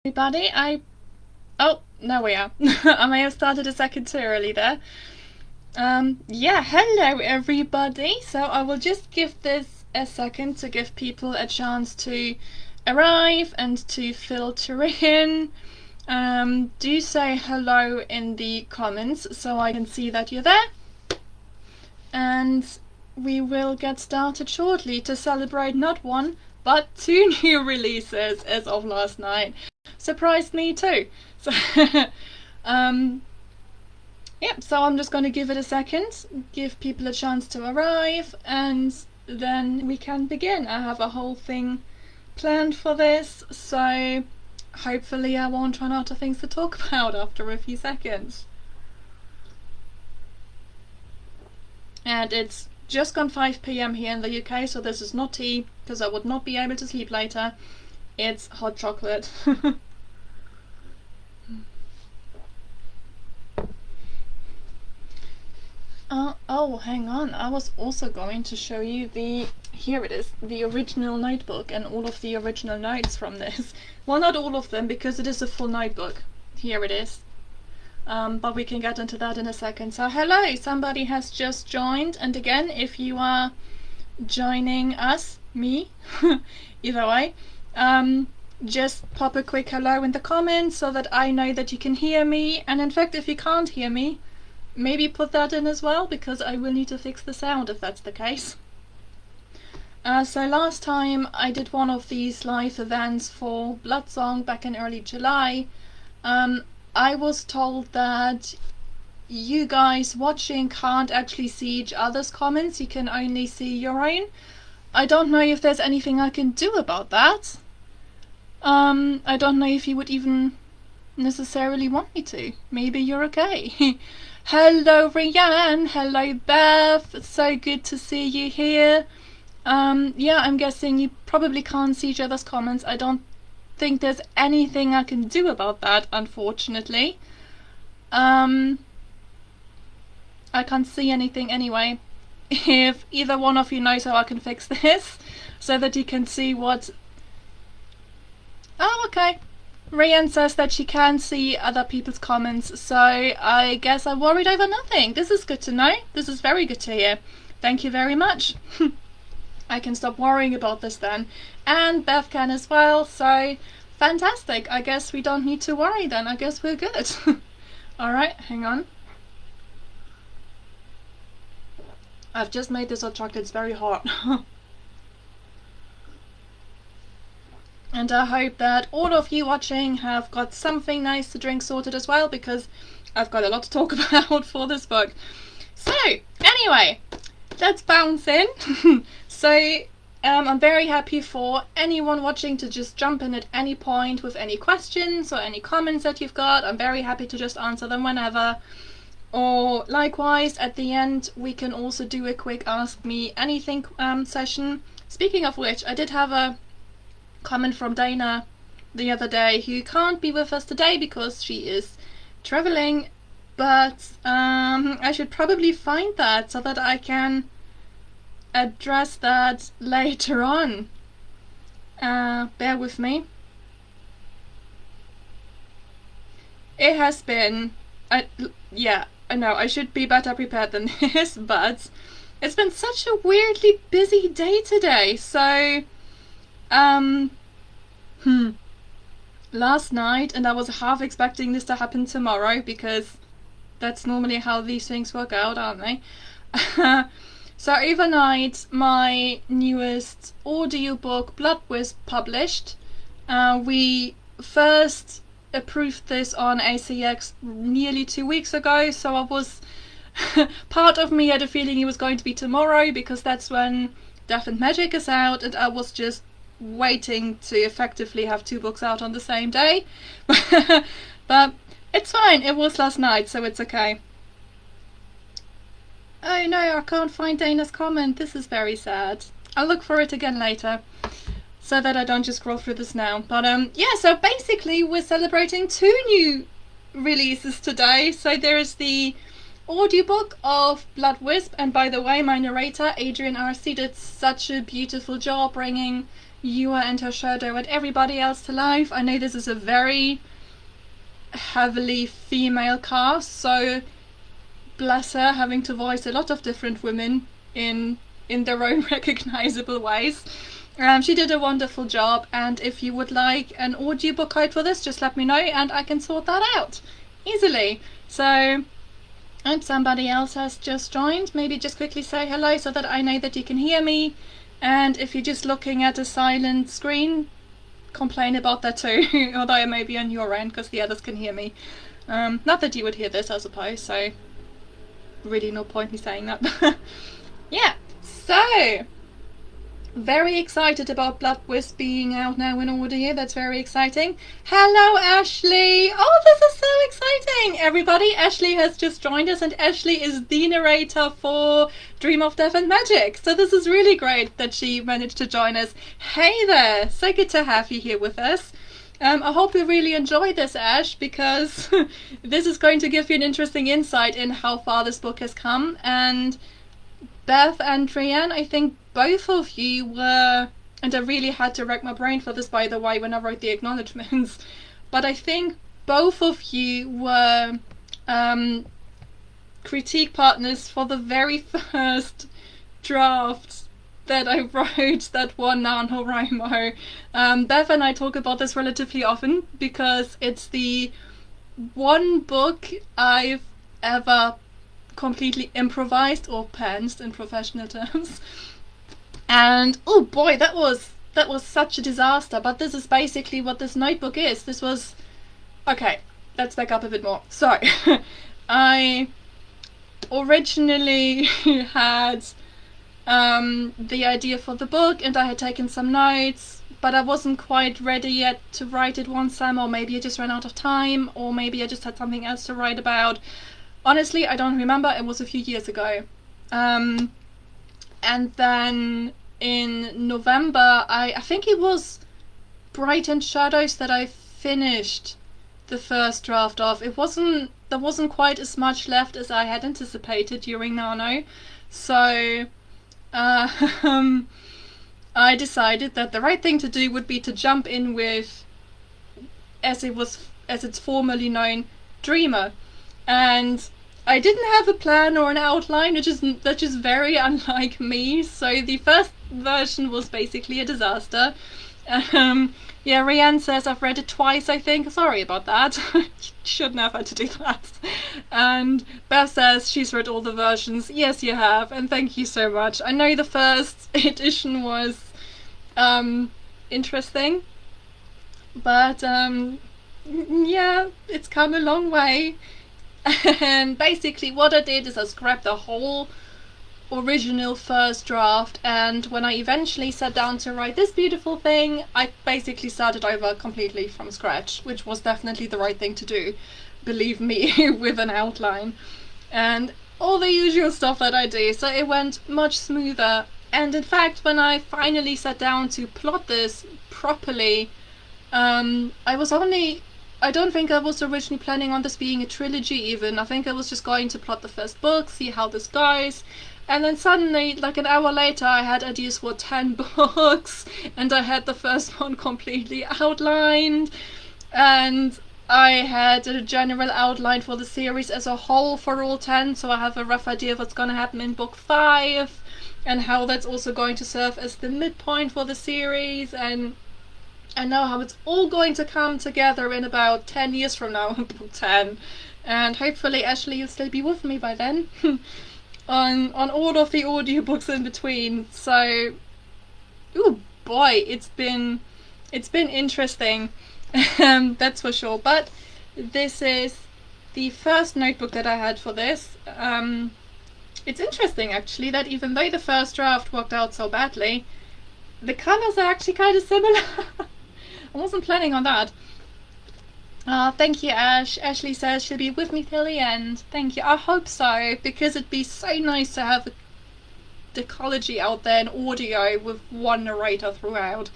Everybody, oh, there we are. I may have started a second too early there. Yeah, hello everybody. So I will just give this a second to give people a chance to arrive and to filter in. Do say hello in the comments so I can see that you're there. And we will get started shortly to celebrate not one, but two new releases as of last night. Surprised me too. So, yep, so I'm just going to give it a second, give people a chance to arrive, and then we can begin. I have a whole thing planned for this, so hopefully I won't run out of things to talk about after a few seconds. And it's just gone 5 PM here in the UK, so this is not tea, because I would not be able to sleep later. It's hot chocolate. Oh, hang on. I was also going to show you here it is, the original notebook and all of the original notes from this. Well, not all of them, because it is a full notebook. Here it is. But we can get into that in a second. So hello, somebody has just joined, and again, if you are joining us, me, either way, just pop a quick hello in the comments so that I know that you can hear me, and in fact if you can't hear me, maybe put that in as well, because I will need to fix the sound if that's the case. So last time I did one of these live events for Blood Song back in early July. I was told that you guys watching can't actually see each other's comments, you can only see your own. I don't know if there's anything I can do about that. I don't know if you would even necessarily want me to. Maybe you're okay. Hello Rianne, hello Beth, so good to see you here. Yeah, I'm guessing you probably can't see each other's comments. I don't think there's anything I can do about that, unfortunately. I can't see anything anyway. If either one of you knows how I can fix this, so that you can see what... Oh, okay. Rian says that she can see other people's comments, so I guess I worried over nothing. This is good to know. This is very good to hear. Thank you very much. I can stop worrying about this then. And Beth can as well, so fantastic. I guess we don't need to worry then. I guess we're good. Alright, hang on. I've just made this hot chocolate. It's very hot. And I hope that all of you watching have got something nice to drink sorted as well, because I've got a lot to talk about for this book. So, anyway, let's bounce in. So, I'm very happy for anyone watching to just jump in at any point with any questions or any comments that you've got. I'm very happy to just answer them whenever. Or likewise, at the end, we can also do a quick Ask Me Anything session. Speaking of which, I did have a comment from Dana the other day, who can't be with us today because she is traveling, but I should probably find that so that I can address that later on. Bear with me. It has been, yeah, I know I should be better prepared than this, but it's been such a weirdly busy day today. So last night, and I was half expecting this to happen tomorrow, because that's normally how these things work out, aren't they? So overnight, my newest audiobook, Blood Wisp, published. We first approved this on ACX nearly 2 weeks ago, so I was part of me had a feeling it was going to be tomorrow, because that's when Death and Magic is out, and I was just waiting to effectively have 2 books out on the same day. But it's fine, it was last night, so it's okay. Oh no, I can't find Dana's comment. This is very sad. I'll look for it again later, so that I don't just scroll through this now. But yeah, so basically we're celebrating 2 new releases today. So there is the audiobook of Blood Wisp, and by the way, my narrator Adrian RC did such a beautiful job bringing you are and her shadow and everybody else to life. I know this is a very heavily female cast, so bless her having to voice a lot of different women in their own recognizable ways. She did a wonderful job, and if you would like an audiobook code for this, just let me know and I can sort that out easily. So, and somebody else has just joined. Maybe just quickly say hello so that I know that you can hear me. And if you're just looking at a silent screen, complain about that too, although it may be on your end because the others can hear me. Not that you would hear this, I suppose, so really no point me saying that. Yeah, so very excited about Blood Wisp being out now in audio. That's very exciting. Hello, Ashley. Oh, this is so exciting. Everybody, Ashley has just joined us, and Ashley is the narrator for Dream of Death and Magic. So this is really great that she managed to join us. Hey there. So good to have you here with us. I hope you really enjoy this, Ash, because this is going to give you an interesting insight in how far this book has come. And Beth and Rianne, I think both of you were, and I really had to rack my brain for this, by the way, when I wrote the acknowledgements, but I think both of you were critique partners for the very first draft that I wrote that won NaNoWriMo. Beth and I talk about this relatively often because it's the one book I've ever completely improvised or pantsed in professional terms. And oh boy, that was such a disaster. But this is basically what this notebook is. This was okay. Let's back up a bit more. So, I originally had the idea for the book, and I had taken some notes, but I wasn't quite ready yet to write it one time, or maybe I just ran out of time, or maybe I just had something else to write about. Honestly, I don't remember. It was a few years ago. And then in November, I think it was Bright and Shadows that I finished the first draft of. There wasn't quite as much left as I had anticipated during Nano. So I decided that the right thing to do would be to jump in with, as it's formerly known, Dreamer. And I didn't have a plan or an outline, which is very unlike me. So the first version was basically a disaster. Yeah, Rianne says I've read it twice, I think. Sorry about that. Shouldn't have had to do that. And Beth says she's read all the versions. Yes, you have, and thank you so much. I know the first edition was interesting, but yeah, it's come a long way. And basically what I did is I scrapped the whole original first draft, and when I eventually sat down to write this beautiful thing, I basically started over completely from scratch, which was definitely the right thing to do, believe me, with an outline and all the usual stuff that I do. So it went much smoother, and in fact when I finally sat down to plot this properly, I don't think I was originally planning on this being a trilogy even. I think I was just going to plot the first book, see how this goes. And then suddenly, like an hour later, I had ideas for 10 books, and I had the first one completely outlined, and I had a general outline for the series as a whole for all 10, so I have a rough idea of what's going to happen in book 5, and how that's also going to serve as the midpoint for the series, and I know how it's all going to come together in about 10 years from now, book 10. And hopefully, Ashley, you'll still be with me by then. on all of the audiobooks in between. So, oh boy, it's been interesting. That's for sure. But this is the first notebook that I had for this. It's interesting actually that even though the first draft worked out so badly, the colours are actually kind of similar. I wasn't planning on that. Thank you, Ash. Ashley says she'll be with me till the end. Thank you. I hope so, because it'd be so nice to have the ecology out there in audio with one narrator throughout.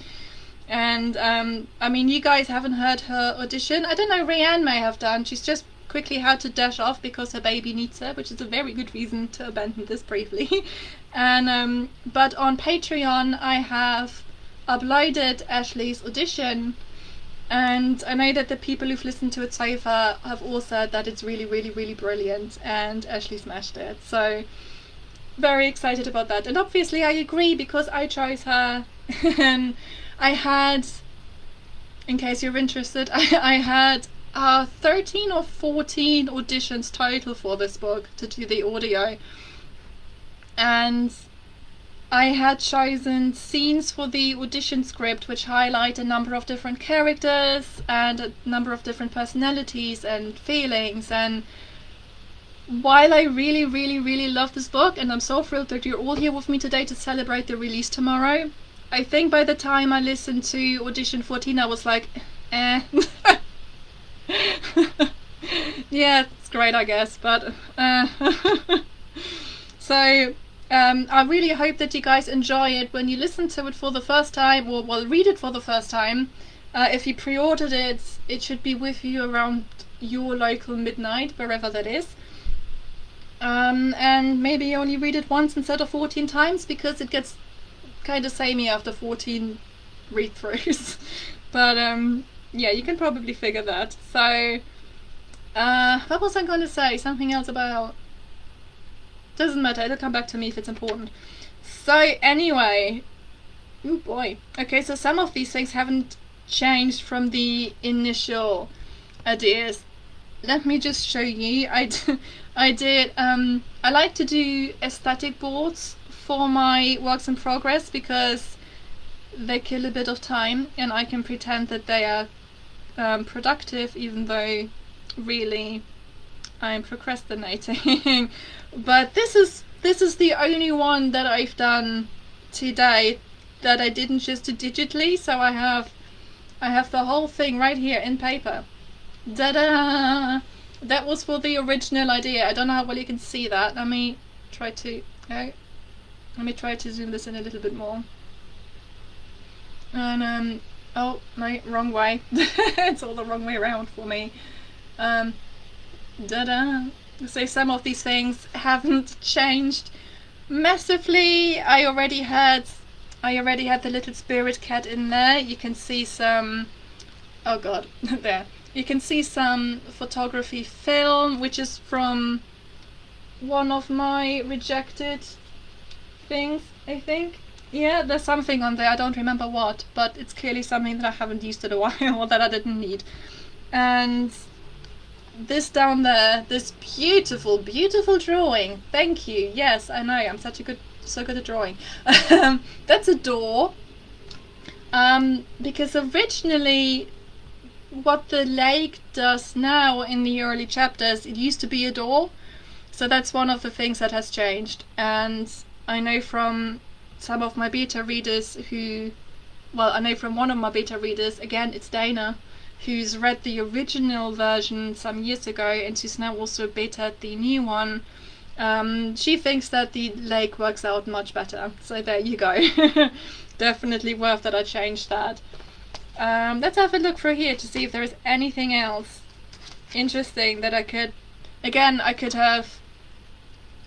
And I mean, you guys haven't heard her audition. I don't know, Rianne may have done. She's just quickly had to dash off because her baby needs her, which is a very good reason to abandon this briefly. And but on Patreon I have uploaded Ashley's audition, and I know that the people who've listened to it so far have all said that it's really, really, really brilliant, and Ashley smashed it. So very excited about that. And obviously I agree, because I chose her. And I had, in case you're interested, I had 13 or 14 auditions total for this book to do the audio. And I had chosen scenes for the audition script which highlight a number of different characters and a number of different personalities and feelings. And while I really, really, really love this book, and I'm so thrilled that you're all here with me today to celebrate the release tomorrow, I think by the time I listened to audition 14 I was like, eh. Yeah, it's great, I guess, but so I really hope that you guys enjoy it when you listen to it for the first time, or well, read it for the first time. If you pre-ordered it, it should be with you around your local midnight, wherever that is. And maybe only read it once instead of 14 times, because it gets kind of samey after 14 read-throughs. But yeah, you can probably figure that. So what was I going to say? Something else about... Doesn't matter, it'll come back to me if it's important. So anyway, oh boy. Okay, so some of these things haven't changed from the initial ideas. Let me just show you. I like to do aesthetic boards for my works in progress, because they kill a bit of time and I can pretend that they are productive, even though really I'm procrastinating. But this is the only one that I've done today that I didn't just do digitally, so I have the whole thing right here in paper. Da-da! That was for the original idea. I don't know how well you can see that. Let me try to zoom this in a little bit more. And oh no, wrong way. It's all the wrong way around for me. Da-da! So some of these things haven't changed massively. I already had the little spirit cat in there. You can see some, oh god, there. You can see some photography film, which is from one of my rejected things, I think. Yeah, there's something on there, I don't remember what, but it's clearly something that I haven't used in a while, or that I didn't need. And this down there, this beautiful, beautiful drawing. Thank you. Yes, I know, I'm so good at drawing. That's a door. Because originally, what the lake does now in the early chapters, it used to be a door. So that's one of the things that has changed. And I know from some of my beta readers I know from one of my beta readers, again, it's Dana, who's read the original version some years ago, and she's now also beta the new one. She thinks that the lake works out much better. So there you go. Definitely worth that I changed that. Let's have a look through here to see if there is anything else interesting that I could have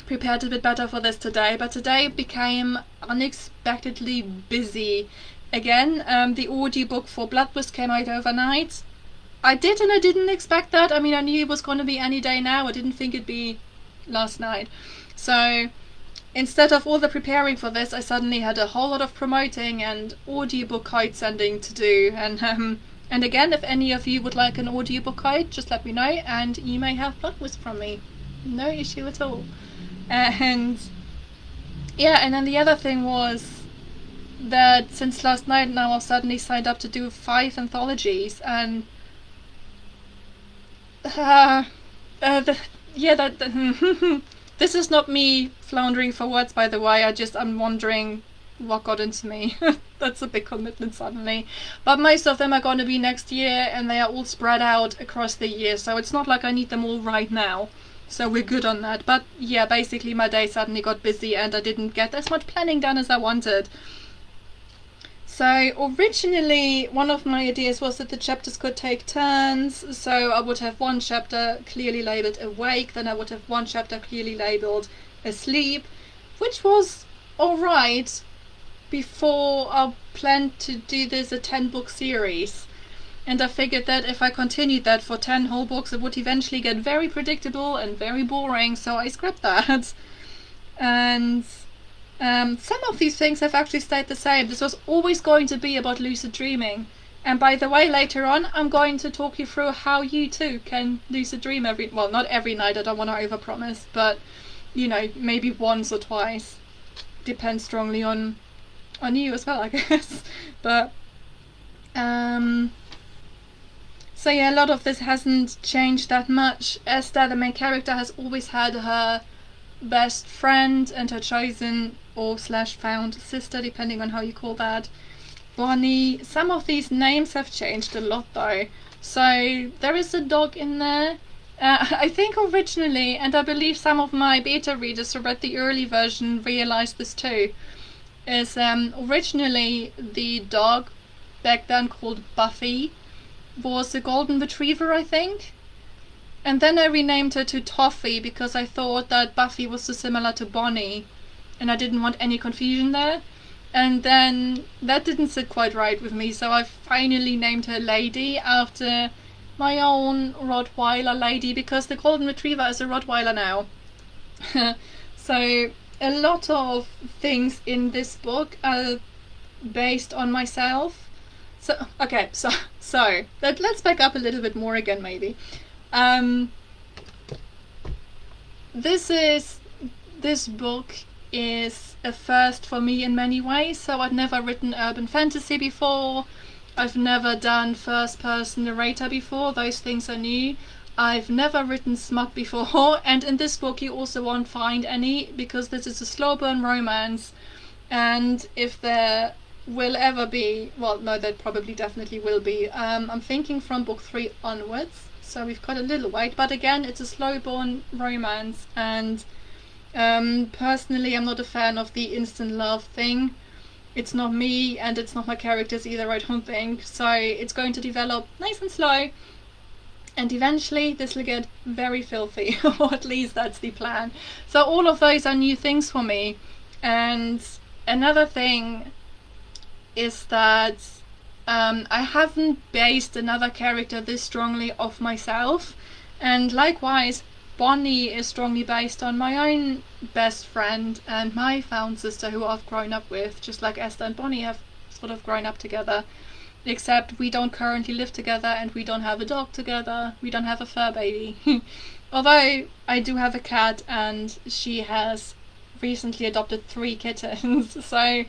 prepared a bit better for this today, but today became unexpectedly busy. Again, the audiobook for Blood Wisp came out overnight. I didn't expect that. I mean, I knew it was going to be any day now. I didn't think it'd be last night. So instead of all the preparing for this, I suddenly had a whole lot of promoting and audiobook code sending to do. And again, if any of you would like an audiobook code, just let me know, and you may have Blood Wisp from me. No issue at all. And yeah, and then the other thing was that since last night now I've suddenly signed up to do 5 anthologies, and this is not me floundering for words, by the way. I'm wondering what got into me. That's a big commitment suddenly. But most of them are going to be next year, and they are all spread out across the year, so it's not like I need them all right now. So we're good on that. But yeah, basically my day suddenly got busy and I didn't get as much planning done as I wanted. So originally one of my ideas was that the chapters could take turns. So I would have one chapter clearly labelled awake, then I would have one chapter clearly labelled asleep, which was alright. before I planned to do this a 10-book series. And I figured that if I continued that for 10 whole books, it would eventually get very predictable and very boring, so I scrapped that. And some of these things have actually stayed the same. This was always going to be about lucid dreaming. And by the way, later on, I'm going to talk you through how you too can lucid dream not every night, I don't want to overpromise, but, you know, maybe once or twice. Depends strongly on you as well, I guess. But, so yeah, a lot of this hasn't changed that much. Esther, the main character, has always had her best friend and her chosen or / found sister, depending on how you call that, Bonnie. Some of these names have changed a lot though. So there is a dog in there. I think originally, and I believe some of my beta readers who read the early version realized this too, is originally the dog back then called Buffy was a golden retriever, I think. And then I renamed her to Toffee because I thought that Buffy was so similar to Bonnie and I didn't want any confusion there. And then that didn't sit quite right with me, so I finally named her Lady after my own Rottweiler Lady, because the golden retriever is a Rottweiler now. So a lot of things in this book are based on myself. So okay, so let's back up a little bit more again, maybe. This book is a first for me in many ways. So I'd never written urban fantasy before. I've never done first person narrator before. Those things are new. I've never written smut before, and in this book you also won't find any, because this is a slow burn romance. And if there will ever be, well, no, there probably definitely will be. I'm thinking from book 3 onwards, so we've got a little wait. But again, it's a slow burn romance, and personally, I'm not a fan of the instant love thing. It's not me, and it's not my characters either, I don't think. So it's going to develop nice and slow, and eventually this will get very filthy, or at least that's the plan. So all of those are new things for me. And another thing is that I haven't based another character this strongly off myself, and likewise Bonnie is strongly based on my own best friend and my found sister who I've grown up with, just like Esther and Bonnie have sort of grown up together, except we don't currently live together and we don't have a dog together, we don't have a fur baby. Although I do have a cat, and she has recently adopted 3 kittens, so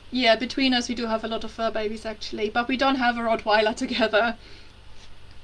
yeah, between us we do have a lot of fur babies actually, but we don't have a Rottweiler together.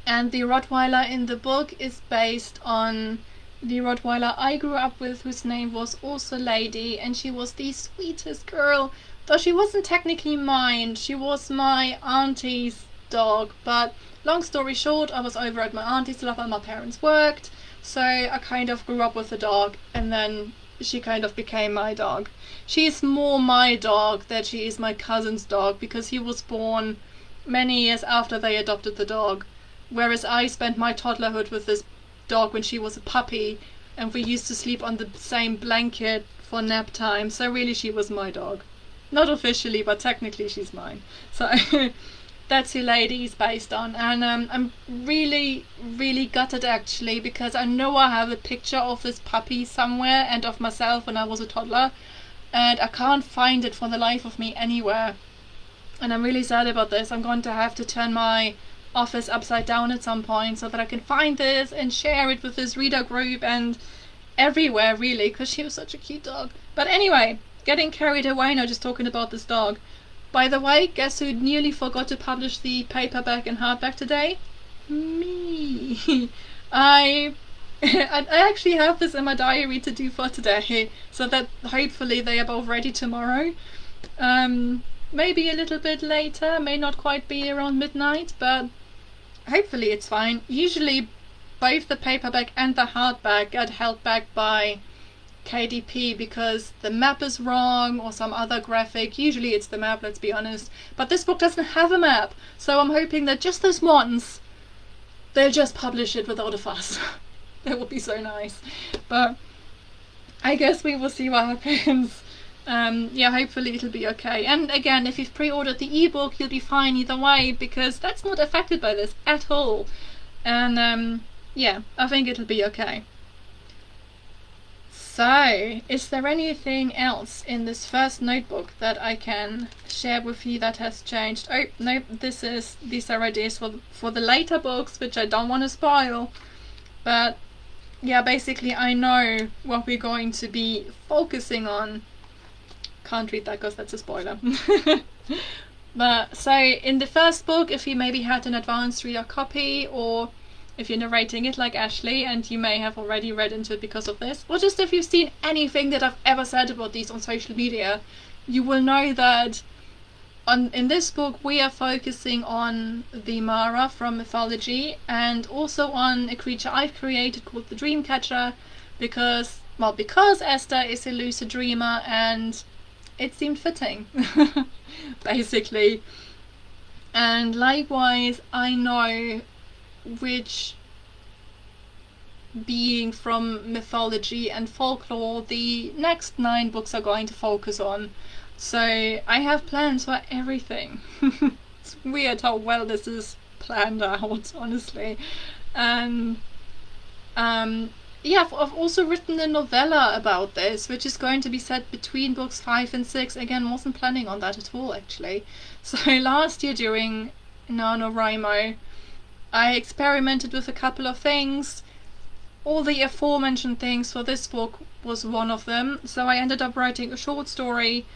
And the Rottweiler in the book is based on the Rottweiler I grew up with, whose name was also Lady, and she was the sweetest girl. Though she wasn't technically mine, she was my auntie's dog. But long story short, I was over at my auntie's while my parents worked, so I kind of grew up with the dog, and then she kind of became my dog. She's more my dog than she is my cousin's dog, because he was born many years after they adopted the dog. Whereas I spent my toddlerhood with this dog when she was a puppy, and we used to sleep on the same blanket for nap time, so really she was my dog. Not officially, but technically she's mine. So that's who Lady is based on, and I'm really, really gutted actually, because I know I have a picture of this puppy somewhere and of myself when I was a toddler, and I can't find it for the life of me anywhere. And I'm really sad about this. I'm going to have to turn my office upside down at some point so that I can find this and share it with this reader group and everywhere really, because she was such a cute dog. But anyway, getting carried away now just talking about this dog. By the way, guess who nearly forgot to publish the paperback and hardback today? Me. I actually have this in my diary to do for today, so that hopefully they are both ready tomorrow. Maybe a little bit later, may not quite be around midnight, but hopefully it's fine. Usually both the paperback and the hardback get held back by KDP because the map is wrong or some other graphic. Usually it's the map, let's be honest. But this book doesn't have a map, so I'm hoping that just this once they'll just publish it without a fuss. That would be so nice. But I guess we will see what happens. Yeah, hopefully it'll be okay. And again, if you've pre-ordered the ebook, you'll be fine either way, because that's not affected by this at all. And yeah, I think it'll be okay. So, is there anything else in this first notebook that I can share with you that has changed? Oh, no, these are ideas for the later books, which I don't want to spoil. But yeah, basically I know what we're going to be focusing on. Can't read that because that's a spoiler. But so in the first book, if you maybe had an advanced reader copy, or if you're narrating it like Ashley and you may have already read into it because of this, or just if you've seen anything that I've ever said about these on social media, you will know that in this book we are focusing on the Mara from mythology, and also on a creature I've created called the Dreamcatcher, because Esther is a lucid dreamer and it seemed fitting. Basically. And likewise, I know which being from mythology and folklore the next 9 books are going to focus on. So I have plans for everything. It's weird how well this is planned out, honestly. And yeah, I've also written a novella about this, which is going to be set between books 5 and 6. Again, wasn't planning on that at all, actually. So last year during NaNoWriMo, I experimented with a couple of things. All the aforementioned things for this book was one of them. So I ended up writing a short story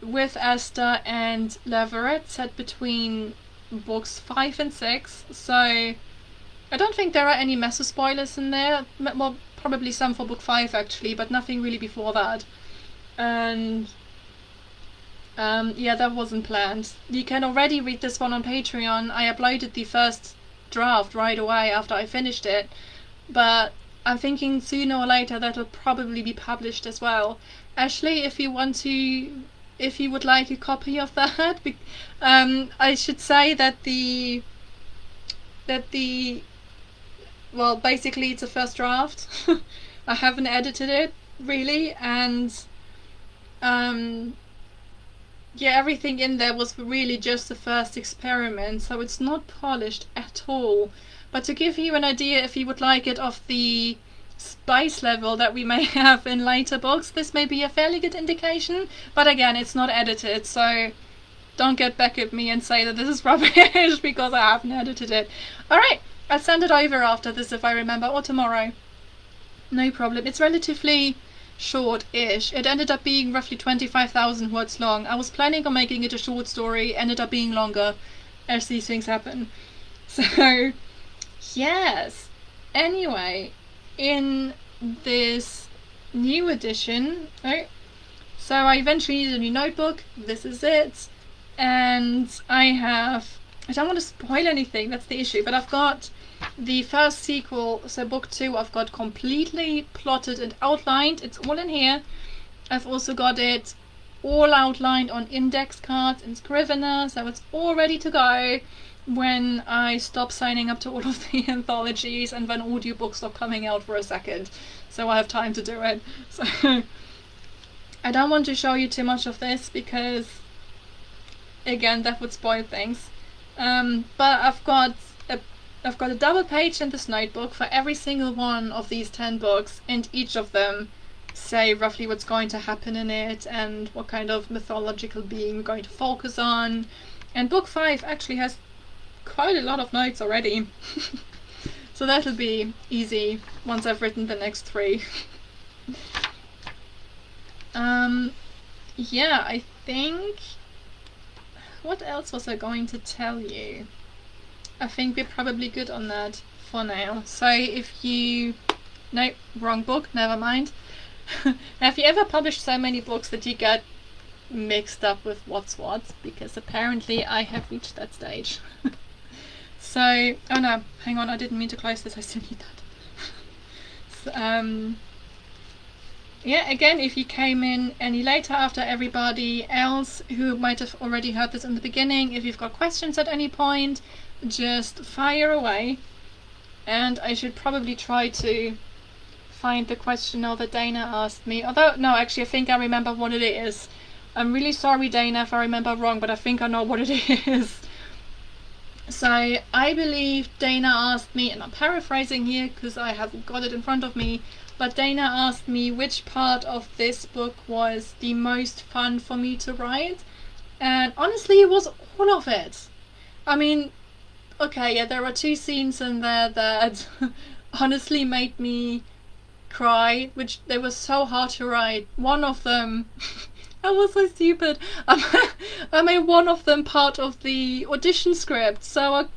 with Esther and Leveret set between books 5 and 6. So I don't think there are any massive spoilers in there. Well, probably some for book 5 actually, but nothing really before that. And yeah, that wasn't planned. You can already read this one on Patreon. I uploaded the first draft right away after I finished it, but I'm thinking sooner or later that'll probably be published as well. Ashley, if you would like a copy of that, I should say that well, basically it's a first draft. I haven't edited it really, and yeah, everything in there was really just the first experiment, so it's not polished at all. But to give you an idea, if you would like it, of the spice level that we may have in later books, this may be a fairly good indication. But again, it's not edited, so don't get back at me and say that this is rubbish because I haven't edited it. Alright, I'll send it over after this if I remember, or tomorrow. No problem. It's relatively short-ish. It ended up being roughly 25,000 words long. I was planning on making it a short story, ended up being longer, as these things happen. So, yes. Anyway, in this new edition, so I eventually needed a new notebook. This is it. And I don't want to spoil anything, that's the issue, but I've got the first sequel, so book 2, I've got completely plotted and outlined. It's all in here. I've also got it all outlined on index cards and Scrivener, so it's all ready to go when I stop signing up to all of the anthologies and when audiobooks stop coming out for a second, so I have time to do it. So I don't want to show you too much of this because, again, that would spoil things. But I've got a double page in this notebook for every single one of these 10 books, and each of them say roughly what's going to happen in it and what kind of mythological being we're going to focus on. And book 5 actually has quite a lot of notes already. So that'll be easy once I've written the next 3. Yeah, I think... What else was I going to tell you? I think we're probably good on that for now. So if you... No, wrong book, never mind. Have you ever published so many books that you get mixed up with what's what? Because apparently I have reached that stage. So, oh no, hang on, I didn't mean to close this, I still need that. So, yeah, again, if you came in any later after everybody else who might have already heard this in the beginning, if you've got questions at any point, just fire away. And I should probably try to find the question now that Dana asked me. Although, no, actually, I think I remember what it is. I'm really sorry, Dana, if I remember wrong, but I think I know what it is. So, I believe Dana asked me, and I'm paraphrasing here because I haven't got it in front of me, but Dana asked me which part of this book was the most fun for me to write. And honestly, it was all of it. I mean, okay, yeah, there are 2 scenes in there that honestly made me cry, which they were so hard to write. One of them, I was so stupid. I made one of them part of the audition script, so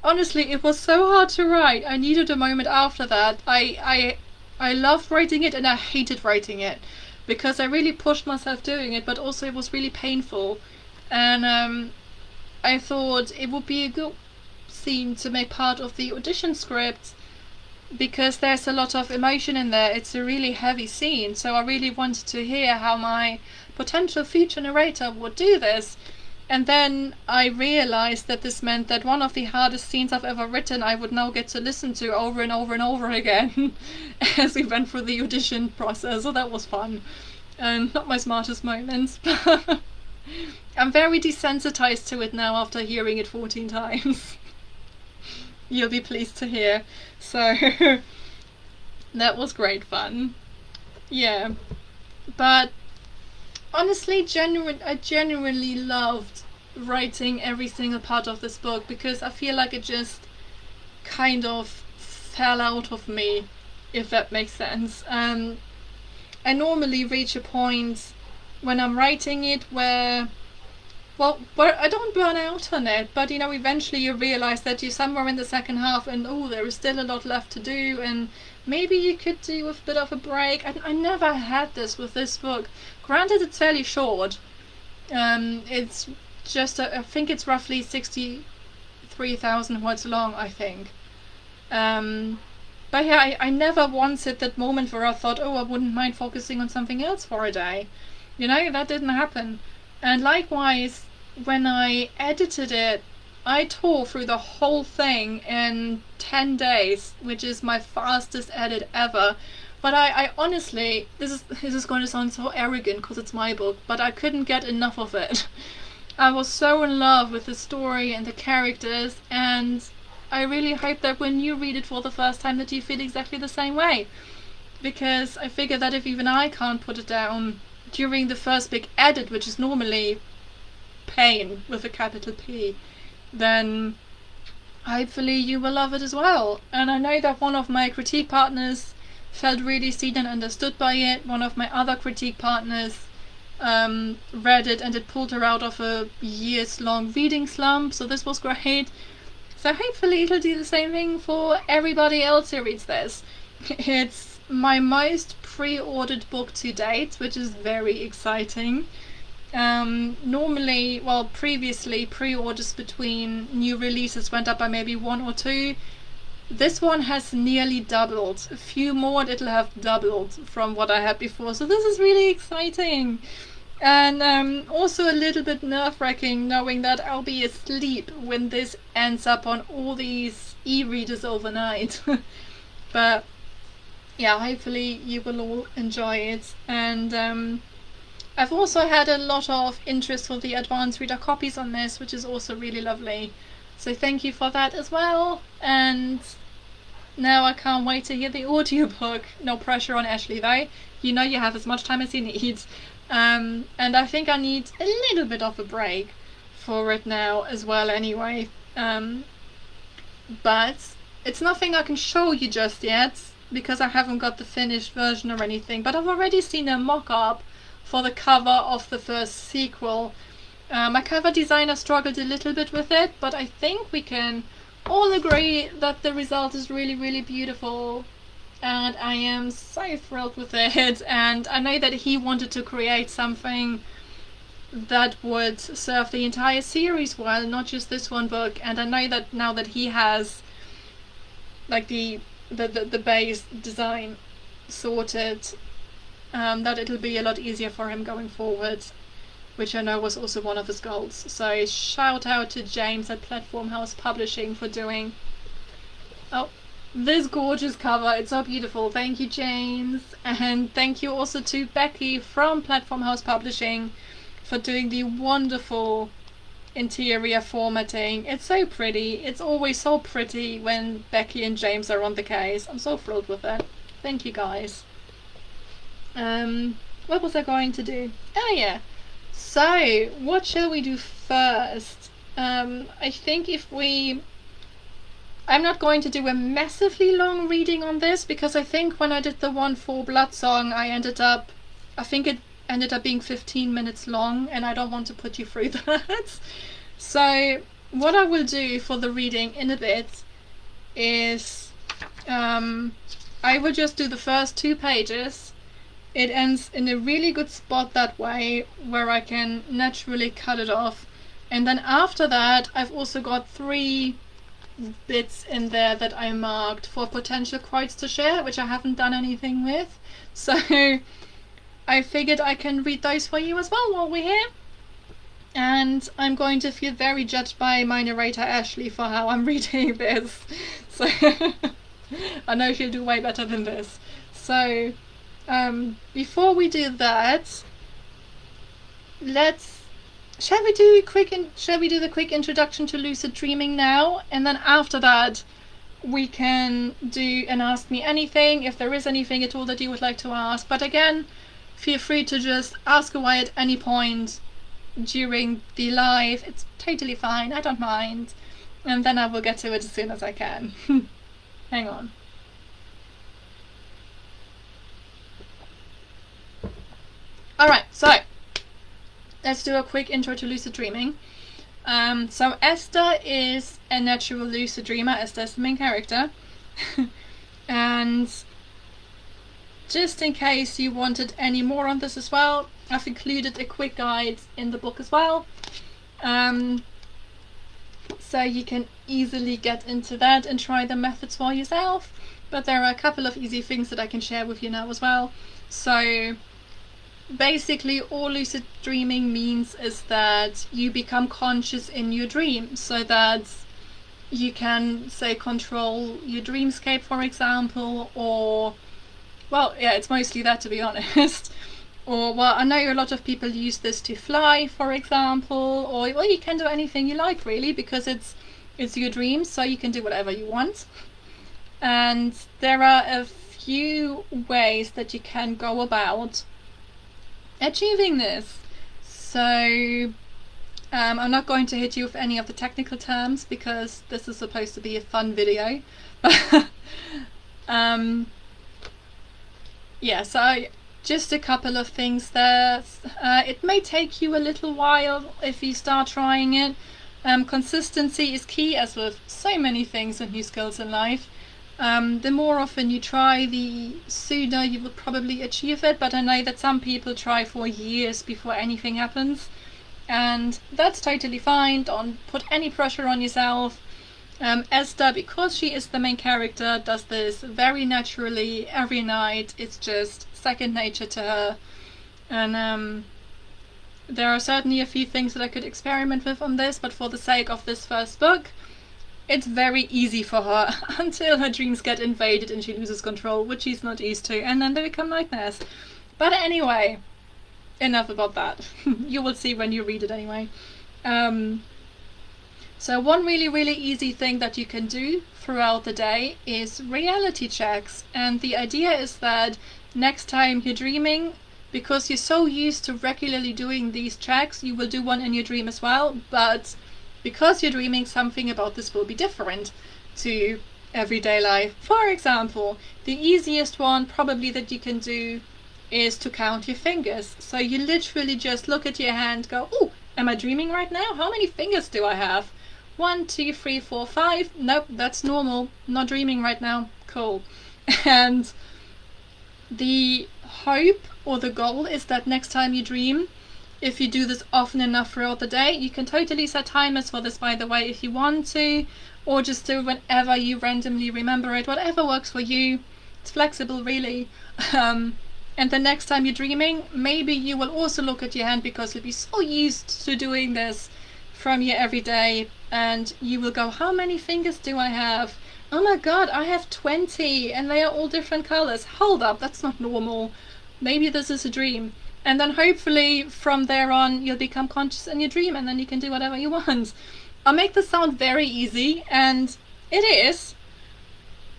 honestly, it was so hard to write. I needed a moment after that. I loved writing it and I hated writing it because I really pushed myself doing it, but also it was really painful. And I thought it would be a good scene to make part of the audition script because there's a lot of emotion in there. It's a really heavy scene, so I really wanted to hear how my potential future narrator would do this. And then I realized that this meant that one of the hardest scenes I've ever written I would now get to listen to over and over and over again as we went through the audition process, so that was fun. And not my smartest moments, but I'm very desensitized to it now after hearing it 14 times. You'll be pleased to hear. So, that was great fun. Yeah. But, honestly, I genuinely loved writing every single part of this book because I feel like it just kind of fell out of me, if that makes sense. I normally reach a point when I'm writing it where I don't burn out on it, but eventually you realize that you're somewhere in the second half and there is still a lot left to do, and maybe you could do with a bit of a break. I never had this with this book. Granted, it's fairly short. It's just, I think it's roughly 63,000 words long, I think. But yeah, I never once hit that moment where I thought, I wouldn't mind focusing on something else for a day. That didn't happen. And likewise, when I edited it, I tore through the whole thing in 10 days, which is my fastest edit ever. But I honestly, this is going to sound so arrogant because it's my book, but I couldn't get enough of it. I was so in love with the story and the characters, and I really hope that when you read it for the first time that you feel exactly the same way. Because I figure that if even I can't put it down during the first big edit, which is normally pain with a capital P, then hopefully you will love it as well. And I know that one of my critique partners felt really seen and understood by it. One of my other critique partners read it and it pulled her out of a years-long reading slump, so this was great. So hopefully it'll do the same thing for everybody else who reads this. It's my most pre-ordered book to date, which is very exciting. Previously pre-orders between new releases went up by maybe 1 or 2. This one has nearly doubled. A few more and it'll have doubled from what I had before, so this is really exciting. And also a little bit nerve-wracking knowing that I'll be asleep when this ends up on all these e-readers overnight. But yeah, hopefully you will all enjoy it. And I've also had a lot of interest for the advanced reader copies on this, which is also really lovely. So thank you for that as well. And now I can't wait to hear the audiobook. No pressure on Ashley though. You have as much time as you need. And I think I need a little bit of a break for it now as well anyway. But it's nothing I can show you just yet because I haven't got the finished version or anything. But I've already seen a mock-up for the cover of the first sequel. My cover designer struggled a little bit with it, but I think we can all agree that the result is really, really beautiful. And I am so thrilled with it, and I know that he wanted to create something that would serve the entire series well, not just this one book. And I know that now that he has like the base design sorted, that it'll be a lot easier for him going forward, which I know was also one of his goals. So shout out to James at Platform House Publishing for doing... Oh, this gorgeous cover. It's so beautiful. Thank you, James. And thank you also to Becky from Platform House Publishing for doing the wonderful interior formatting. It's so pretty. It's always so pretty when Becky and James are on the case. I'm so thrilled with that. Thank you, guys. What was I going to do? Oh yeah. So, what shall we do first? I think I'm not going to do a massively long reading on this, because I think when I did the one for Blood Song, I think it ended up being 15 minutes long, and I don't want to put you through that. So, what I will do for the reading in a bit is I will just do the first 2 pages. It ends in a really good spot that way, where I can naturally cut it off. And then after that, I've also got 3 bits in there that I marked for potential quotes to share, which I haven't done anything with. So I figured I can read those for you as well while we're here. And I'm going to feel very judged by my narrator Ashley for how I'm reading this. So I know she'll do way better than this. So before we do that, shall we do the quick introduction to lucid dreaming now, and then after that we can do an ask me anything, if there is anything at all that you would like to ask. But again, feel free to just ask away at any point during the live. It's totally fine, I don't mind. And then I will get to it as soon as I can. Hang on. Alright, so let's do a quick intro to lucid dreaming. So Esther is a natural lucid dreamer. Esther is the main character. And just in case you wanted any more on this as well, I've included a quick guide in the book as well. So you can easily get into that and try the methods for yourself. But there are a couple of easy things that I can share with you now as well. So basically all lucid dreaming means is that you become conscious in your dream, so that you can, say, control your dreamscape, for example, or, well, yeah, it's mostly that, to be honest. Or, well, I know a lot of people use this to fly, for example, or, well, you can do anything you like, really, because it's your dream, so you can do whatever you want. And there are a few ways that you can go about achieving this. So I'm not going to hit you with any of the technical terms, because this is supposed to be a fun video. Yeah, so just a couple of things there. It may take you a little while if you start trying it. Consistency is key, as with so many things and new skills in life. The more often you try, the sooner you will probably achieve it, but I know that some people try for years before anything happens, and that's totally fine. Don't put any pressure on yourself. Esther, because she is the main character, does this very naturally every night. It's just second nature to her, and there are certainly a few things that I could experiment with on this, but for the sake of this first book, it's very easy for her until her dreams get invaded and she loses control, which she's not used to, and then they become nightmares. But anyway, enough about that. You will see when you read it anyway. So one really, really easy thing that you can do throughout the day is reality checks. And the idea is that next time you're dreaming, because you're so used to regularly doing these checks, you will do one in your dream as well, but because you're dreaming, something about this will be different to everyday life. For example, the easiest one probably that you can do is to count your fingers. So you literally just look at your hand, go, oh, am I dreaming right now? How many fingers do I have? 1, 2, 3, 4, 5. Nope, that's normal. Not dreaming right now. Cool. And the hope or the goal is that next time you dream, if you do this often enough throughout the day, you can totally set timers for this, by the way, if you want to, or just do whenever you randomly remember it, whatever works for you. It's flexible, really. And the next time you're dreaming, maybe you will also look at your hand, because you'll be so used to doing this from your everyday and you will go, how many fingers do I have? Oh my god, I have 20 and they are all different colors. Hold up, that's not normal. Maybe this is a dream. And then hopefully from there on you'll become conscious in your dream, and then you can do whatever you want. I'll make this sound very easy, and it is.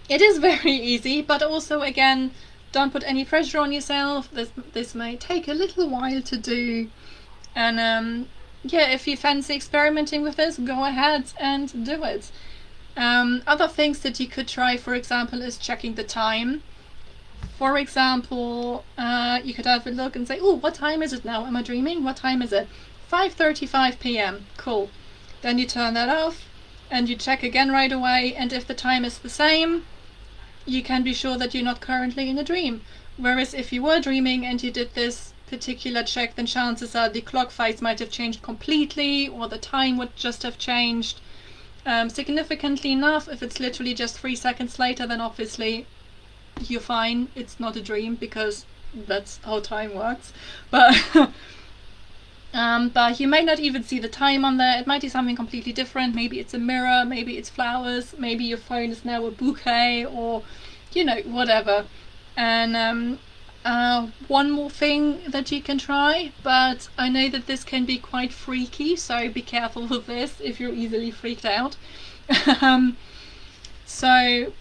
It is very easy, but also, again, don't put any pressure on yourself. This may take a little while to do. And yeah, if you fancy experimenting with this, go ahead and do it. Other things that you could try, for example, is checking the time. For example, you could have a look and say, oh, what time is it now? Am I dreaming? What time is it? 5:35 p.m. Cool. Then you turn that off and you check again right away, and if the time is the same, you can be sure that you're not currently in a dream. Whereas if you were dreaming and you did this particular check, then chances are the clock face might have changed completely, or the time would just have changed significantly enough. If it's literally just 3 seconds later, then obviously you're fine. It's not a dream, because that's how time works. But but you may not even see the time on there. It might be something completely different. Maybe it's a mirror, maybe it's flowers, maybe your phone is now a bouquet, or you know, whatever. And one more thing that you can try, but I know that this can be quite freaky, so be careful with this if you're easily freaked out. So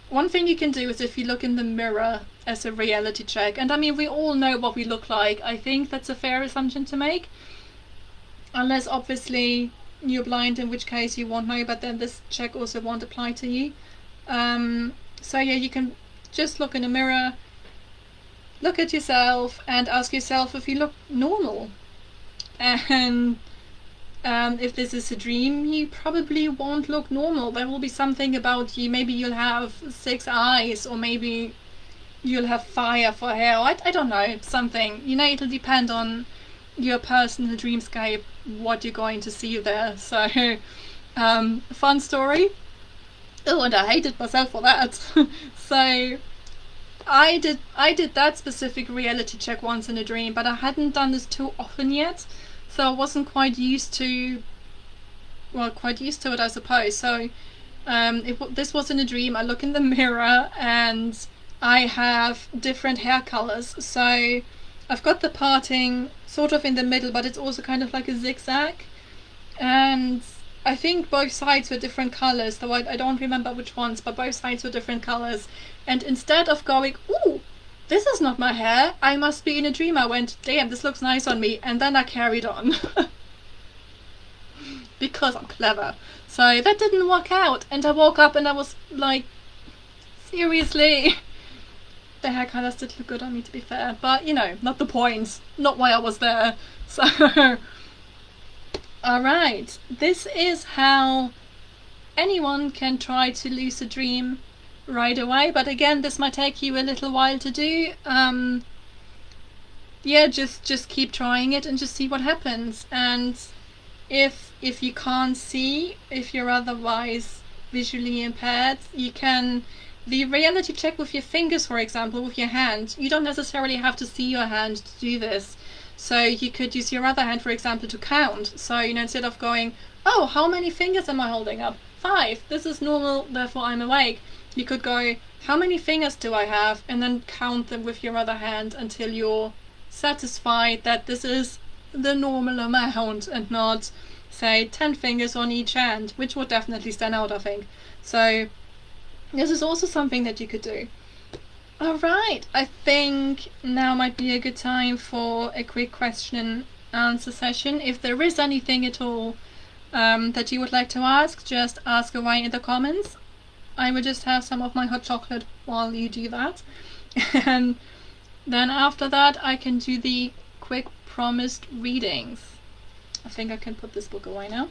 one thing you can do is if you look in the mirror as a reality check, and I mean, we all know what we look like. I think that's a fair assumption to make, unless obviously you're blind, in which case you won't know, but then this check also won't apply to you. So yeah, you can just look in a mirror, look at yourself and ask yourself if you look normal. And if this is a dream, you probably won't look normal. There will be something about you. Maybe you'll have 6 eyes, or maybe you'll have fire for hair. I don't know, something. You know, it'll depend on your personal dreamscape, what you're going to see there. So, fun story. Oh, and I hated myself for that. So, I did that specific reality check once in a dream, but I hadn't done this too often yet, so I wasn't quite used to it, I suppose. So this was in a dream. I look in the mirror and I have different hair colors. So I've got the parting sort of in the middle, but it's also kind of like a zigzag, and I think both sides were different colors, though I don't remember which ones, but both sides were different colors. And instead of going, ooh, this is not my hair, I must be in a dream, I went, damn, this looks nice on me, and then I carried on. Because I'm clever. So that didn't work out, and I woke up and I was like, seriously? The hair colors did look good on me, to be fair, but you know, not the point, not why I was there. So alright, this is how anyone can try to lucid dream right away, but again, this might take you a little while to do. Yeah, just keep trying it and just see what happens. And if you can't see, if you're otherwise visually impaired, you can the reality check with your fingers, for example, with your hand. You don't necessarily have to see your hand to do this. So you could use your other hand, for example, to count. So, you know, instead of going, oh, how many fingers am I holding up? 5. This is normal, therefore I'm awake. You could go, how many fingers do I have? And then count them with your other hand until you're satisfied that this is the normal amount, and not, say, 10 fingers on each hand, which would definitely stand out, I think. So this is also something that you could do. Alright, I think now might be a good time for a quick question and answer session. If there is anything at all that you would like to ask, just ask away in the comments. I will just have some of my hot chocolate while you do that. And then after that I can do the quick promised readings. I think I can put this book away now.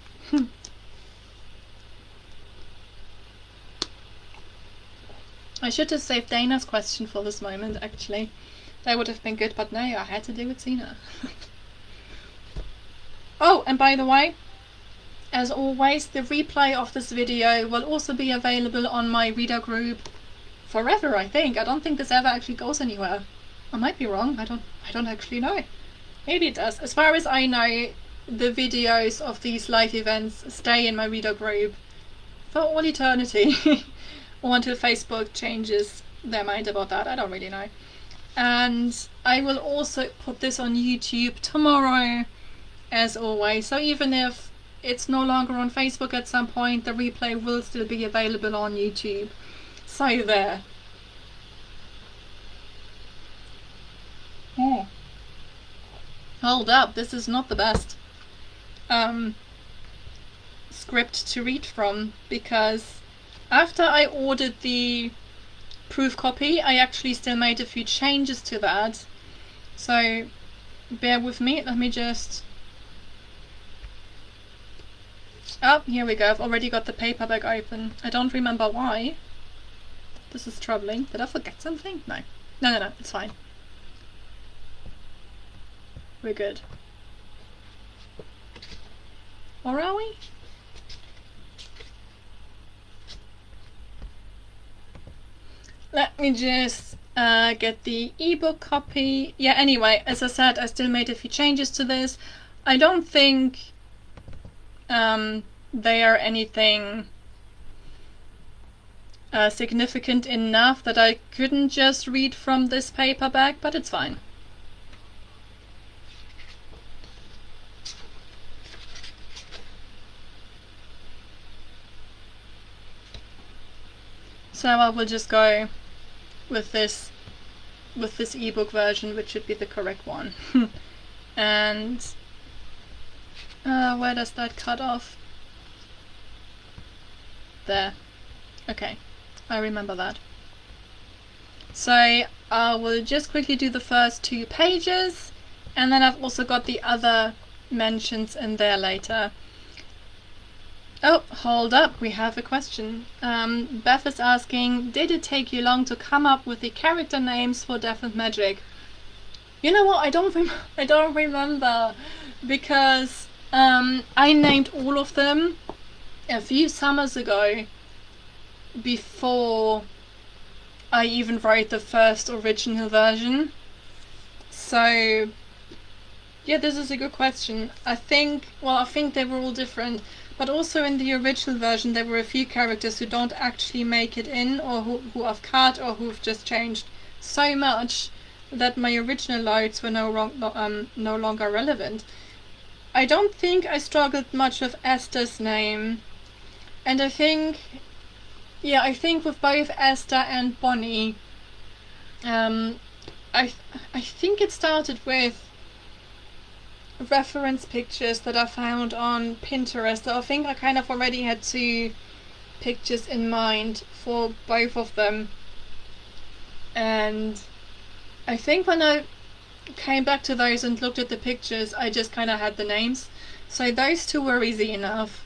I should have saved Dana's question for this moment, actually. That would have been good, but no, I had to do it sooner. Oh, and by the way, as always, the replay of this video will also be available on my reader group forever, I think. I don't think this ever actually goes anywhere. I might be wrong, I don't actually know. Maybe it does. As far as I know, the videos of these live events stay in my reader group for all eternity. Or until Facebook changes their mind about that. I don't really know. And I will also put this on YouTube tomorrow, as always. So even if it's no longer on Facebook at some point, the replay will still be available on YouTube. So there. Oh. Hold up, this is not the best script to read from, because after I ordered the proof copy, I actually still made a few changes to that. So bear with me, let me just... Oh, here we go, I've already got the paperback open. I don't remember why. This is troubling. Did I forget something? No. No, it's fine. We're good. Or are we? Let me just get the ebook copy. Yeah, anyway, as I said, I still made a few changes to this. I don't think they are anything significant enough that I couldn't just read from this paperback, but it's fine. So I will just go with this ebook version, which should be the correct one. And where does that cut off? There. Okay, I remember that. So I will just quickly do the first 2 pages, and then I've also got the other mentions in there later. Oh, hold up, we have a question. Beth is asking, did it take you long to come up with the character names for Death and Magic? You know what, I don't remember, because I named all of them a few summers ago, before I even wrote the first original version. So yeah, this is a good question. I think they were all different, but also in the original version there were a few characters who don't actually make it in, or who have cut, or who've just changed so much that my original notes were no longer relevant. I don't think I struggled much with Esther's name, and I think with both Esther and Bonnie, I think it started with reference pictures that I found on Pinterest. I think I kind of already had 2 pictures in mind for both of them, and I think when I came back to those and looked at the pictures, I just kind of had the names. So those 2 were easy enough.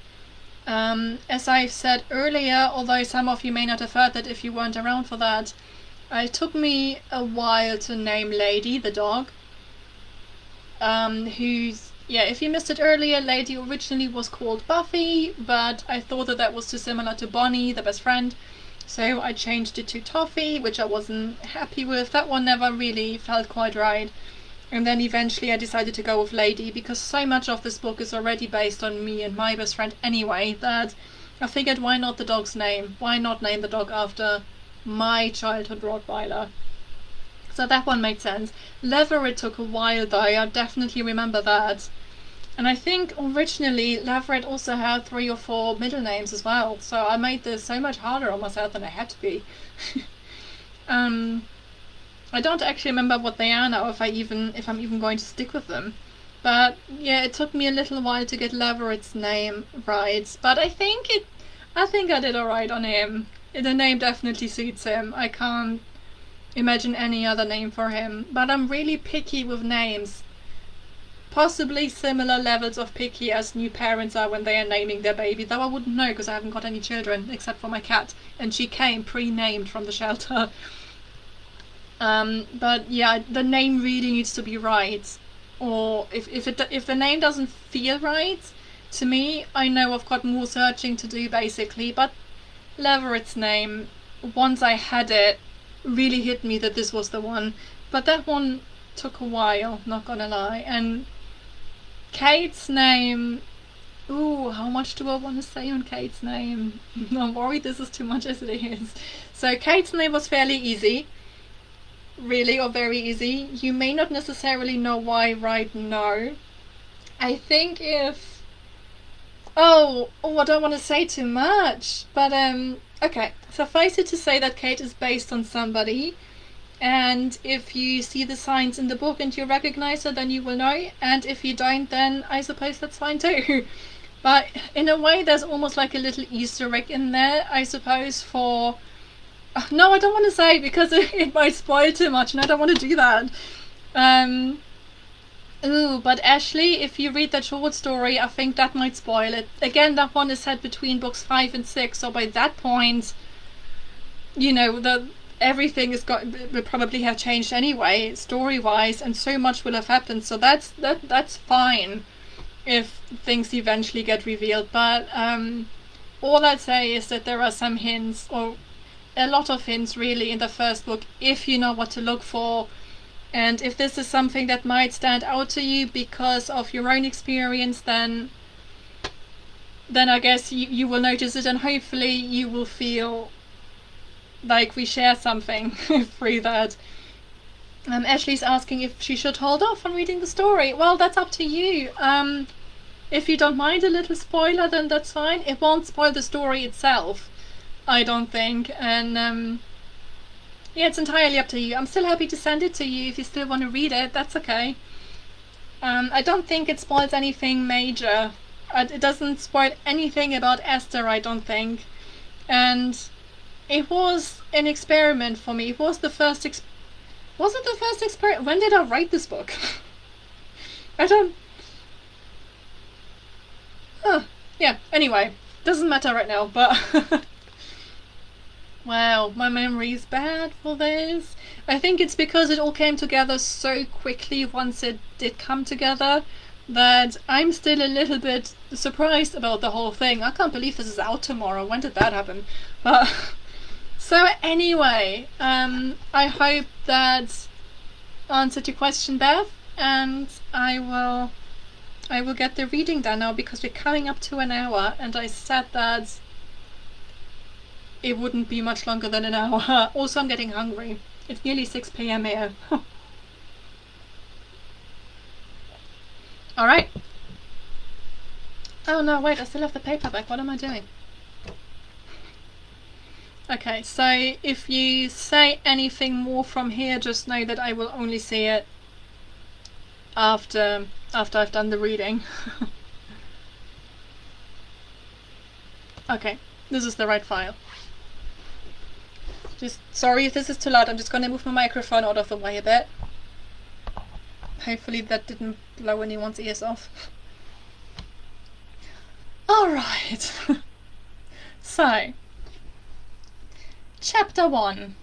As I've said earlier, although some of you may not have heard that if you weren't around for that, it took me a while to name Lady, the dog. If you missed it earlier, Lady originally was called Buffy, but I thought that was too similar to Bonnie, the best friend, so I changed it to Toffee, which I wasn't happy with. That one never really felt quite right. And then eventually I decided to go with Lady, because so much of this book is already based on me and my best friend anyway, that I figured, why not the dog's name? Why not name the dog after my childhood Rottweiler? So that one made sense. Leverett took a while though, I definitely remember that. And I think originally Leverett also had 3 or 4 middle names as well, so I made this so much harder on myself than I had to be. I don't actually remember what they are now, if I'm even going to stick with them. But yeah, it took me a little while to get Leverett's name right. But I think I did alright on him. The name definitely suits him. I can't imagine any other name for him. But I'm really picky with names. Possibly similar levels of picky as new parents are when they are naming their baby, though I wouldn't know because I haven't got any children except for my cat, and she came pre-named from the shelter. But yeah, the name really needs to be right, or if the name doesn't feel right to me, I know I've got more searching to do basically. But Leverett's name, once I had it, really hit me that this was the one. But that one took a while, not gonna lie. And Kate's name... Ooh, how much do I want to say on Kate's name? I'm worried this is too much as it is. So Kate's name was fairly easy. Really, or very easy. You may not necessarily know why right now. I think if... Oh, I don't want to say too much. But, okay. Suffice it to say that Kate is based on somebody. And if you see the signs in the book and you recognize her, then you will know. And if you don't, then I suppose that's fine too. But in a way, there's almost like a little Easter egg in there, I suppose, for... No, I don't want to say because it might spoil too much, and I don't want to do that. But Ashley, if you read that short story, I think that might spoil it. Again, that one is set between books 5 and 6, so by that point, you know, everything will probably have changed anyway, story-wise, and so much will have happened. So that's fine if things eventually get revealed. But all I'd say is that there are some hints, or a lot of hints really, in the first book, if you know what to look for. And if this is something that might stand out to you because of your own experience, then I guess you will notice it, and hopefully you will feel like we share something through that. Ashley's asking if she should hold off on reading the story. Well, that's up to you. If you don't mind a little spoiler, then that's fine. It won't spoil the story itself, I don't think. And yeah, it's entirely up to you. I'm still happy to send it to you if you still want to read it. That's okay. I don't think it spoils anything major. It doesn't spoil anything about Esther, I don't think. And it was an experiment for me. It was the first was it the first experiment? When did I write this book? I don't... Yeah, anyway. Doesn't matter right now, but... Wow, my memory is bad for this. I think it's because it all came together so quickly once it did come together that I'm still a little bit surprised about the whole thing. I can't believe this is out tomorrow. When did that happen? But... So anyway, I hope that answered your question, Bev, and I will get the reading done now because we're coming up to an hour, and I said that it wouldn't be much longer than an hour. Also, I'm getting hungry. It's nearly 6 p.m. here. Alright. Oh no, wait, I still have the paperback. What am I doing? Okay, so if you say anything more from here, just know that I will only see it after I've done the reading. Okay, this is the right file. Just sorry if this is too loud. I'm just gonna move my microphone out of the way a bit. Hopefully that didn't blow anyone's ears off. Alright. So, Chapter 1.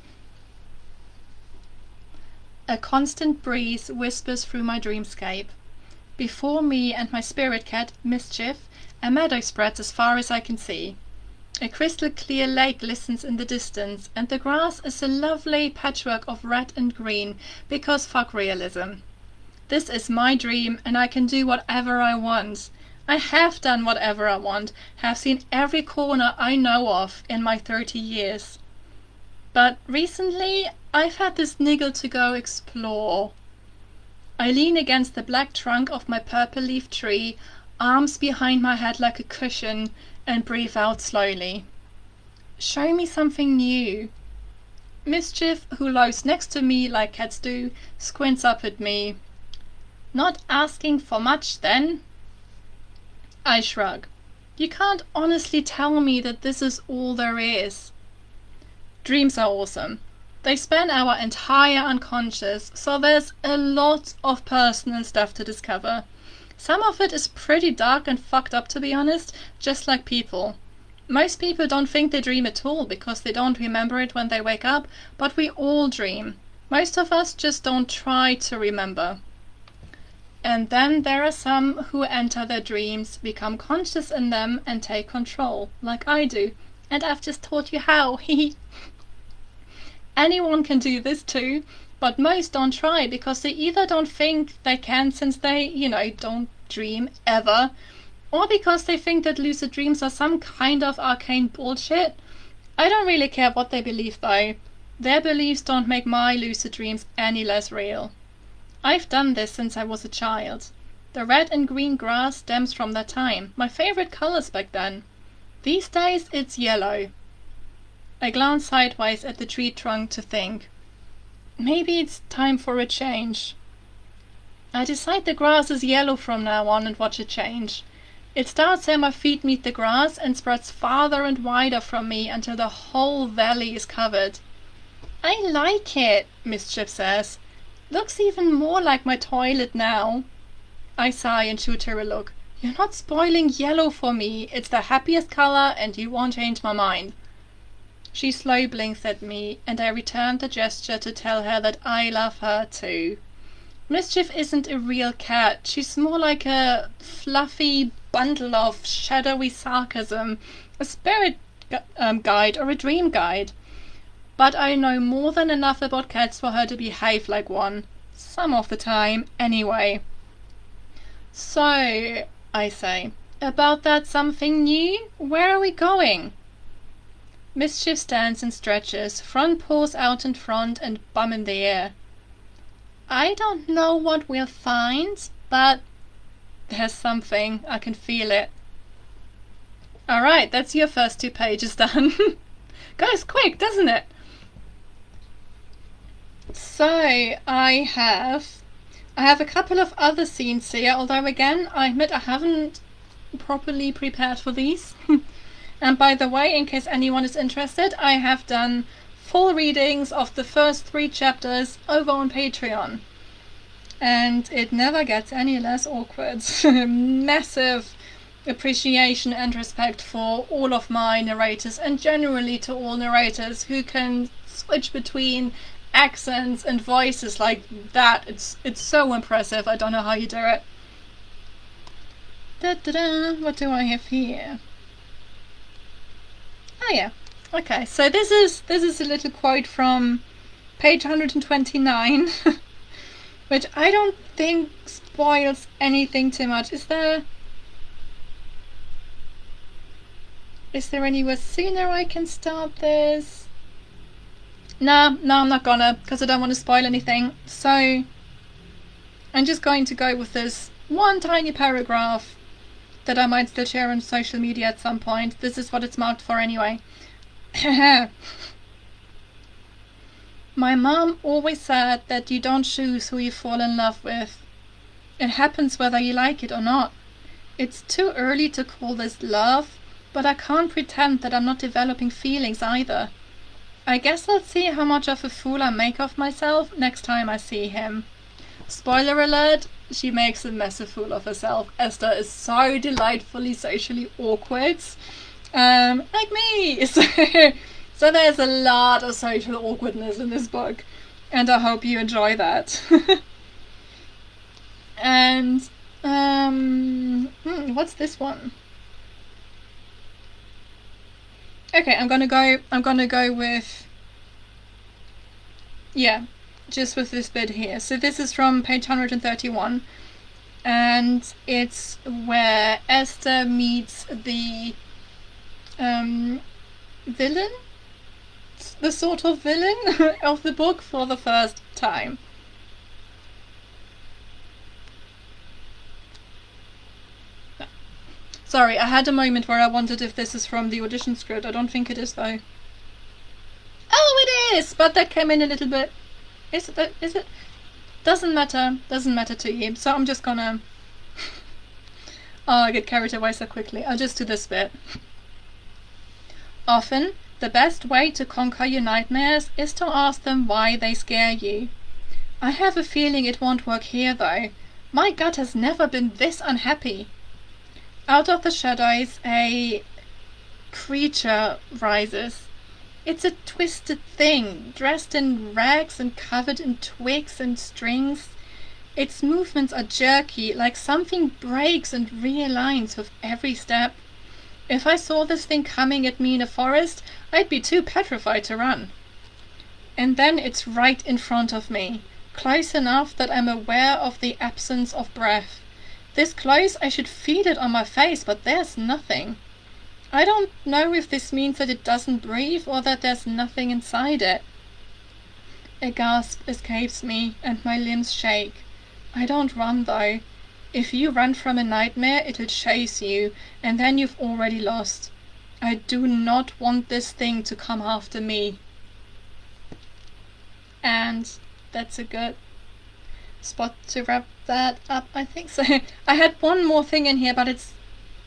A constant breeze whispers through my dreamscape. Before me and my spirit cat, Mischief, a meadow spreads as far as I can see. A crystal clear lake glistens in the distance, and the grass is a lovely patchwork of red and green, because fuck realism. This is my dream, and I can do whatever I want. I have done whatever I want, have seen every corner I know of in my 30 years. But recently, I've had this niggle to go explore. I lean against the black trunk of my purple-leaf tree, arms behind my head like a cushion, and breathe out slowly. Show me something new. Mischief, who lies next to me like cats do, squints up at me. Not asking for much, then? I shrug. You can't honestly tell me that this is all there is. Dreams are awesome. They span our entire unconscious, so there's a lot of personal stuff to discover. Some of it is pretty dark and fucked up, to be honest, just like people. Most people don't think they dream at all because they don't remember it when they wake up, but we all dream. Most of us just don't try to remember. And then there are some who enter their dreams, become conscious in them, and take control, like I do. And I've just taught you how. Anyone can do this too, but most don't try because they either don't think they can since they, don't dream ever, or because they think that lucid dreams are some kind of arcane bullshit. I don't really care what they believe though. Their beliefs don't make my lucid dreams any less real. I've done this since I was a child. The red and green grass stems from that time, my favorite colors back then. These days it's yellow. I glance sideways at the tree trunk to think. Maybe it's time for a change. I decide the grass is yellow from now on and watch it change. It starts where my feet meet the grass and spreads farther and wider from me until the whole valley is covered. I like it, Mischief says. Looks even more like my toilet now. I sigh and shoot her a look. You're not spoiling yellow for me. It's the happiest color and you won't change my mind. She slow blinks at me, and I return the gesture to tell her that I love her too. Mischief isn't a real cat. She's more like a fluffy bundle of shadowy sarcasm, a spirit guide or a dream guide. But I know more than enough about cats for her to behave like one. Some of the time, anyway. So, I say, about that something new? Where are we going? Mischief stands and stretches, front paws out in front and bum in the air. I don't know what we'll find, but there's something. I can feel it. Alright, that's your first 2 pages done. Goes quick, doesn't it? So, I have a couple of other scenes here, although again, I admit I haven't properly prepared for these. And by the way, in case anyone is interested, I have done full readings of the first 3 chapters over on Patreon. And it never gets any less awkward. Massive appreciation and respect for all of my narrators, and generally to all narrators who can switch between accents and voices like that. It's so impressive. I don't know how you do it. What do I have here? Oh yeah. Okay, so this is a little quote from page 129, which I don't think spoils anything too much. Is there anywhere sooner I can start this? No, I'm not gonna, because I don't want to spoil anything. So I'm just going to go with this one tiny paragraph that I might still share on social media at some point. This is what it's marked for anyway. My mom always said that you don't choose who you fall in love with. It happens whether you like it or not. It's too early to call this love, but I can't pretend that I'm not developing feelings either. I guess I'll see how much of a fool I make of myself next time I see him. Spoiler alert, she makes a massive fool of herself. Esther is so delightfully socially awkward. Like me! So there's a lot of social awkwardness in this book. And I hope you enjoy that. And, what's this one? Okay, I'm gonna go with, yeah, just with this bit here. So this is from page 131, and it's where Esther meets the villain, the sort of villain of the book for the first time. Sorry, I had a moment where I wondered if this is from the audition script. I don't think it is though. Oh, it is! But that came in a little bit. Is it? Doesn't matter to you. So I'm just gonna... Oh, I get carried away so quickly. I'll just do this bit. Often, the best way to conquer your nightmares is to ask them why they scare you. I have a feeling it won't work here though. My gut has never been this unhappy. Out of the shadows, a creature rises. It's a twisted thing, dressed in rags and covered in twigs and strings. Its movements are jerky, like something breaks and realigns with every step. If I saw this thing coming at me in a forest, I'd be too petrified to run. And then it's right in front of me, close enough that I'm aware of the absence of breath. this close, I should feel it on my face, but there's nothing. I don't know if this means that it doesn't breathe or that there's nothing inside it. A gasp escapes me and my limbs shake. I don't run though. If you run from a nightmare, it'll chase you, and then you've already lost. I do not want this thing to come after me. And that's a good spot to wrap that up, I think so. I had one more thing in here, but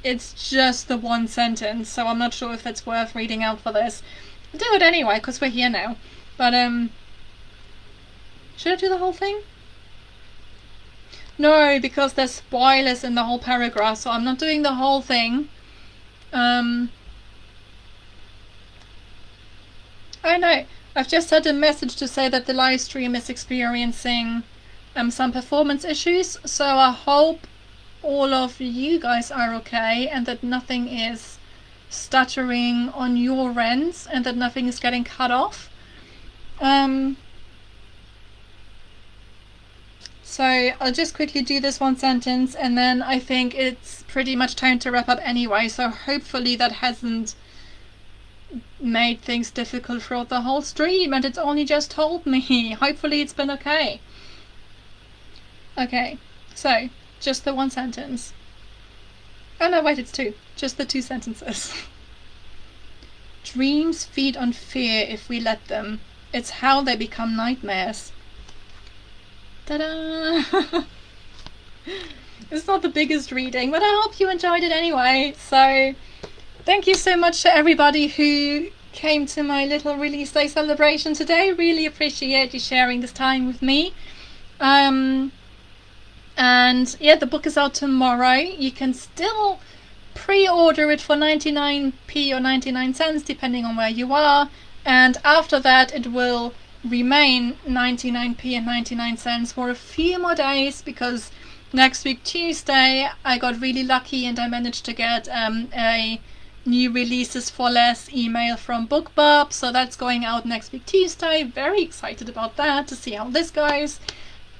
it's just the one sentence, so I'm not sure if it's worth reading out for this. I'll do it anyway, because we're here now. But, should I do the whole thing? No, because there's spoilers in the whole paragraph, so I'm not doing the whole thing. Oh no, I've just had a message to say that the live stream is experiencing some performance issues, so I hope all of you guys are okay and that nothing is stuttering on your ends and that nothing is getting cut off. So I'll just quickly do this one sentence and then I think it's pretty much time to wrap up anyway, so hopefully that hasn't made things difficult throughout the whole stream and it's only just told me. Hopefully it's been okay. Okay, so just the one sentence. Oh no, wait, it's two. Just the two sentences. Dreams feed on fear if we let them. It's how they become nightmares. Ta-da! It's not the biggest reading, but I hope you enjoyed it anyway. So, thank you so much to everybody who came to my little release day celebration today. Really appreciate you sharing this time with me. And yeah, the book is out tomorrow. You can still pre-order it for 99p or 99 cents, depending on where you are. And after that, it will remain 99p and 99 cents for a few more days, because next week Tuesday I got really lucky and I managed to get a new releases for less email from BookBub, so that's going out next week Tuesday. Very excited about that, to see how this goes.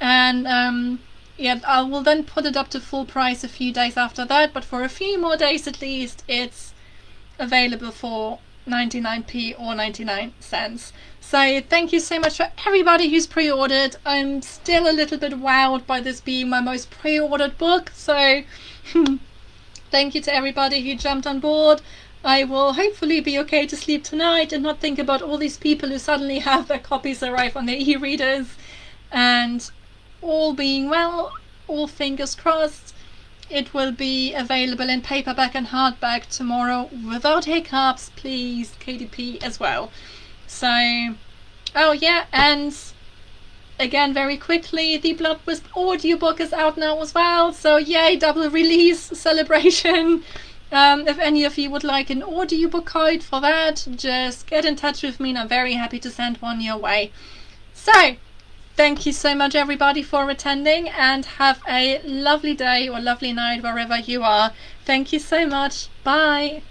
And yeah, I will then put it up to full price a few days after that, but for a few more days at least it's available for 99p or 99 cents. So thank you so much for everybody who's pre-ordered. I'm still a little bit wowed by this being my most pre-ordered book, so thank you to everybody who jumped on board. I will hopefully be okay to sleep tonight and not think about all these people who suddenly have their copies arrive on their e-readers. And all being well, all fingers crossed, it will be available in paperback and hardback tomorrow without hiccups, please, KDP as well. So, oh yeah, and again very quickly, the Blood Wisp audiobook is out now as well, so yay, double release celebration. If any of you would like an audiobook code for that, just get in touch with me and I'm very happy to send one your way. So, thank you so much everybody for attending and have a lovely day or lovely night wherever you are. Thank you so much. Bye.